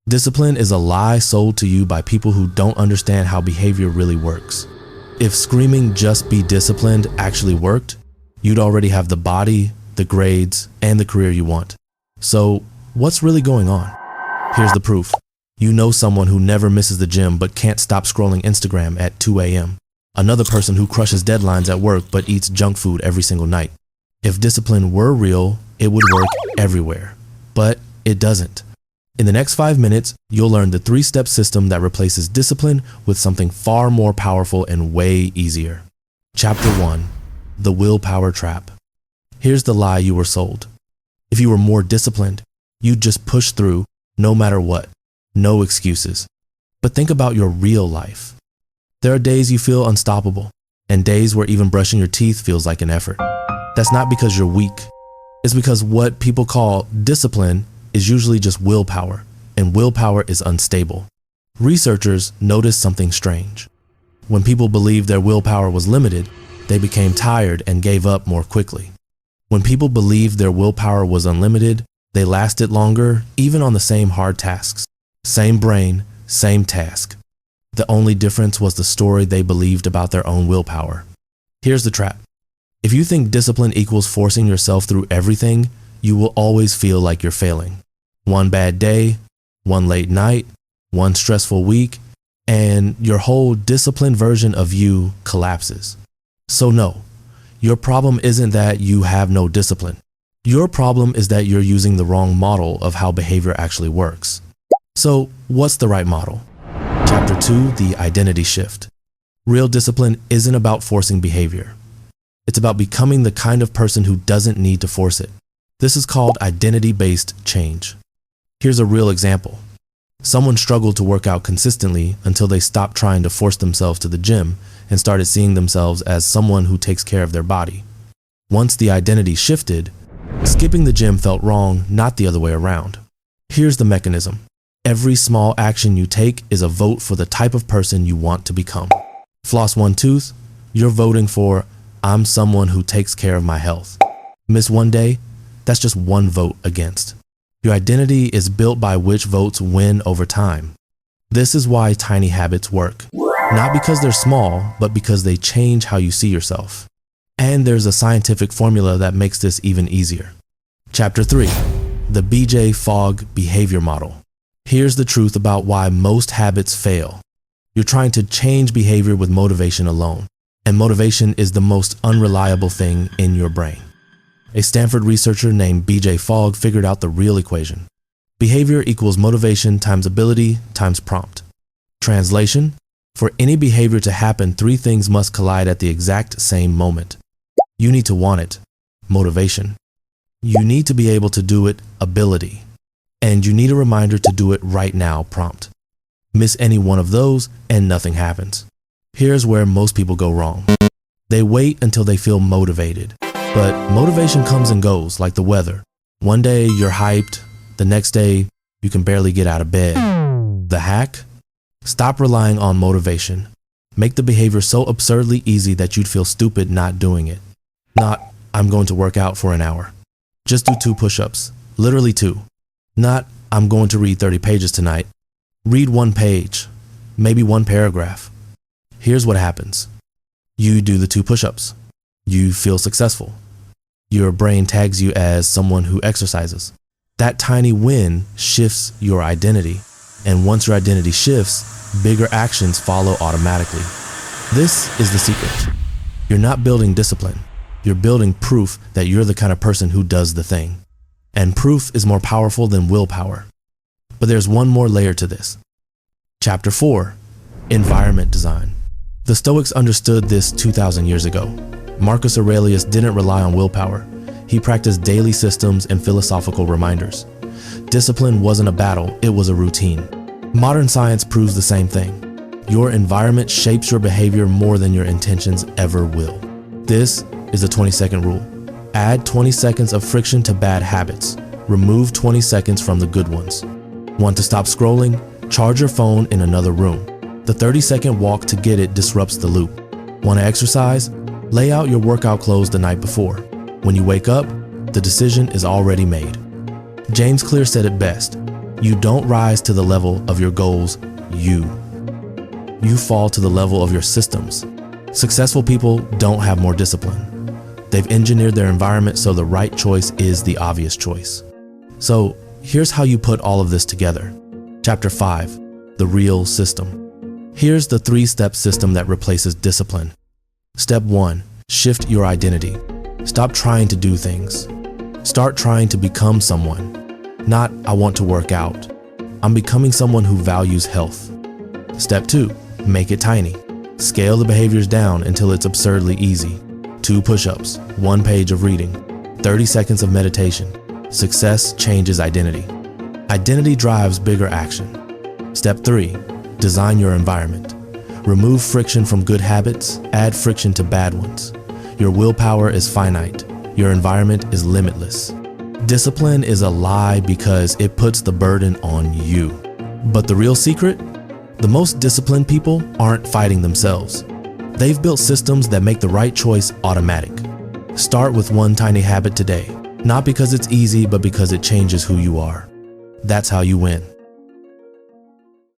Discipline is a lie sold to you by people who don't understand how behavior really works. If screaming "just be disciplined" actually worked, you'd already have the body, the grades, and the career you want. So what's really going on? Here's the proof. You know someone who never misses the gym but can't stop scrolling Instagram at 2 a.m. Another person who crushes deadlines at work but eats junk food every single night. If discipline were real, it would work everywhere. But it doesn't. In the next 5 minutes, you'll learn the 3-step system that replaces discipline with something far more powerful and way easier. Chapter 1. The Willpower Trap. Here's the lie you were sold. If you were more disciplined, you'd just push through no matter what. No excuses. But think about your real life. There are days you feel unstoppable, and days where even brushing your teeth feels like an effort. That's not because you're weak. It's because what people call discipline is usually just willpower, and willpower is unstable. Researchers noticed something strange. When people believed their willpower was limited, they became tired and gave up more quickly. When people believed their willpower was unlimited, they lasted longer, even on the same hard tasks. Same brain, same task. The only difference was the story they believed about their own willpower. Here's the trap. If you think discipline equals forcing yourself through everything, you will always feel like you're failing. One bad day, one late night, one stressful week, and your whole disciplined version of you collapses. So no, your problem isn't that you have no discipline. Your problem is that you're using the wrong model of how behavior actually works. So what's the right model? Chapter 2, the identity shift. Real discipline isn't about forcing behavior. It's about becoming the kind of person who doesn't need to force it. This is called identity-based change. Here's a real example. Someone struggled to work out consistently until they stopped trying to force themselves to the gym and started seeing themselves as someone who takes care of their body. Once the identity shifted, skipping the gym felt wrong, not the other way around. Here's the mechanism. Every small action you take is a vote for the type of person you want to become. Floss one tooth, you're voting for, I'm someone who takes care of my health. Miss one day, that's just one vote against. Your identity is built by which votes win over time. This is why tiny habits work. Not because they're small, but because they change how you see yourself. And there's a scientific formula that makes this even easier. Chapter 3. The BJ Fogg Behavior Model. Here's the truth about why most habits fail. You're trying to change behavior with motivation alone, and motivation is the most unreliable thing in your brain. A Stanford researcher named BJ Fogg figured out the real equation. Behavior equals motivation times ability times prompt. Translation: for any behavior to happen, 3 things must collide at the exact same moment. You need to want it, motivation. You need to be able to do it, ability. And you need a reminder to do it right now, prompt. Miss any one of those and nothing happens. Here's where most people go wrong. They wait until they feel motivated. But motivation comes and goes like the weather. One day you're hyped, the next day you can barely get out of bed. The hack? Stop relying on motivation. Make the behavior so absurdly easy that you'd feel stupid not doing it. Not, I'm going to work out for an hour. Just do 2 push-ups, literally 2. Not, I'm going to read 30 pages tonight. Read 1 page, maybe 1 paragraph. Here's what happens. You do the 2 push-ups. You feel successful. Your brain tags you as someone who exercises. That tiny win shifts your identity. And once your identity shifts, bigger actions follow automatically. This is the secret. You're not building discipline. You're building proof that you're the kind of person who does the thing. And proof is more powerful than willpower. But there's one more layer to this. Chapter 4. Environment Design. The Stoics understood this 2,000 years ago. Marcus Aurelius didn't rely on willpower. He practiced daily systems and philosophical reminders. Discipline wasn't a battle, it was a routine. Modern science proves the same thing. Your environment shapes your behavior more than your intentions ever will. This is the 20-second rule. Add 20 seconds of friction to bad habits. Remove 20 seconds from the good ones. Want to stop scrolling? Charge your phone in another room. The 30-second walk to get it disrupts the loop. Want to exercise? Lay out your workout clothes the night before. When you wake up, the decision is already made. James Clear said it best. You don't rise to the level of your goals, you fall to the level of your systems. Successful people don't have more discipline. They've engineered their environment so the right choice is the obvious choice. So here's how you put all of this together. Chapter 5, the real system. Here's the 3-step system that replaces discipline. Step 1, shift your identity. Stop trying to do things. Start trying to become someone. Not, I want to work out. I'm becoming someone who values health. Step 2, make it tiny. Scale the behaviors down until it's absurdly easy. 2 push-ups, 1 page of reading, 30 seconds of meditation. Success changes identity. Identity drives bigger action. Step 3, design your environment. Remove friction from good habits, add friction to bad ones. Your willpower is finite. Your environment is limitless. Discipline is a lie because it puts the burden on you. But the real secret? The most disciplined people aren't fighting themselves. They've built systems that make the right choice automatic. Start with 1 tiny habit today, not because it's easy, but because it changes who you are. That's how you win.